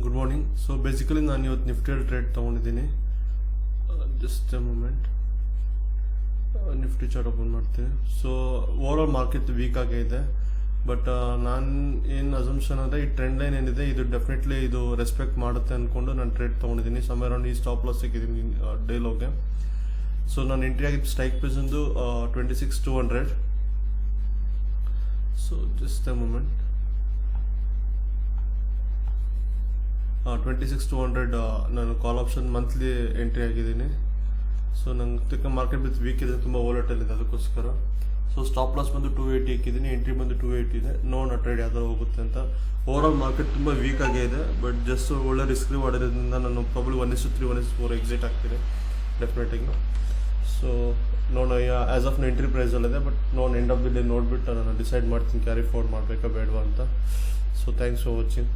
Good morning. So basically ನಾನು ಇವತ್ತು ನಿಫ್ಟಿಯಲ್ಲಿ ಟ್ರೇಡ್ ತೊಗೊಂಡಿದ್ದೀನಿ. Just a moment, Nifty chart open ಮಾಡ್ತೀನಿ. So over all market weak ಆಗೇ ಇದೆ. ಬಟ್ ನಾನು ಏನು ಅಸಂಪ್ಷನ್ ಅಂದರೆ ಈ ಟ್ರೆಂಡ್ ಲೈನ್ ಏನಿದೆ ಇದು ಡೆಫಿನೆಟ್ಲಿ ಇದು ರೆಸ್ಪೆಕ್ಟ್ ಮಾಡುತ್ತೆ ಅಂದ್ಕೊಂಡು ನಾನು ಟ್ರೇಡ್ ತೊಗೊಂಡಿದ್ದೀನಿ. ಸಮ್ವೇರ್ ಅರೌಂಡ್ ಈ ಸ್ಟಾಪ್ ಲಾಸ್ ಸಿಕ್ಕಿದ್ದೀನಿ ಡೇ ಲೋಗೆ. ಸೊ ನಾನು ಎಂಟ್ರಿ ಆಗಿದ್ದು ಸ್ಟ್ರೈಕ್ ಪ್ರೈಸ್ ಒಂದು 26,200. ಸೊ ಜಸ್ಟ್ ಎ ಮೂಮೆಂಟ್, 26,200 ನಾನು ಕಾಲ್ ಆಪ್ಷನ್ ಮಂತ್ಲಿ ಎಂಟ್ರಿ ಆಗಿದ್ದೀನಿ. ಸೊ ನಂಗೆ ಮಾರ್ಕೆಟ್ ಬಿತ್ತು ವೀಕ್ ಇದೆ, ತುಂಬ ವಾಲೆಟೈಲ್ ಇದೆ, ಅದಕ್ಕೋಸ್ಕರ. ಸೊ ಸ್ಟಾಪ್ ಲಾಸ್ ಬಂದು 280 ಇಕ್ಕಿದ್ದೀನಿ, ಎಂಟ್ರಿ ಬಂದು 280 ಇದೆ. ನೋಡೋಣ ಟ್ರೇಡ್ ಯಾವ್ದಾರು ಹೋಗುತ್ತೆ ಅಂತ. ಓವರ್ ಆಲ್ ಮಾರ್ಕೆಟ್ ತುಂಬ ವೀಕ್ ಆಗೇ ಇದೆ. ಬಟ್ ಜಸ್ಟ್ ಒಳ್ಳೆ ರಿಸ್ಕ್ ರಿವಾರ್ಡ್ ಇರೋದ್ರಿಂದ ನಾನು ಪ್ರಾಬ್ಲಿ 1:3 1:4 ಎಕ್ಸಿಟ್ ಆಗ್ತೀನಿ ಡೆಫಿನೆಟಾಗಿ. ಸೊ ನೋಡೋಣ, ಆ್ಯಸ್ ಆಫ್ ಎಂಟ್ರಿ ಪ್ರೈಸಲ್ಲಿದೆ. ಬಟ್ ನೋಡೋಣ ಎಂಡ್ ಆಫ್ ದಿ ಡೇ ನೋಡಿಬಿಟ್ಟು ನಾನು ಡಿಸೈಡ್ ಮಾಡ್ತೀನಿ ಕ್ಯಾರಿ ಫಾರ್ವರ್ಡ್ ಮಾಡಬೇಕಾ ಬೇಡವಾ ಅಂತ. So thanks for watching.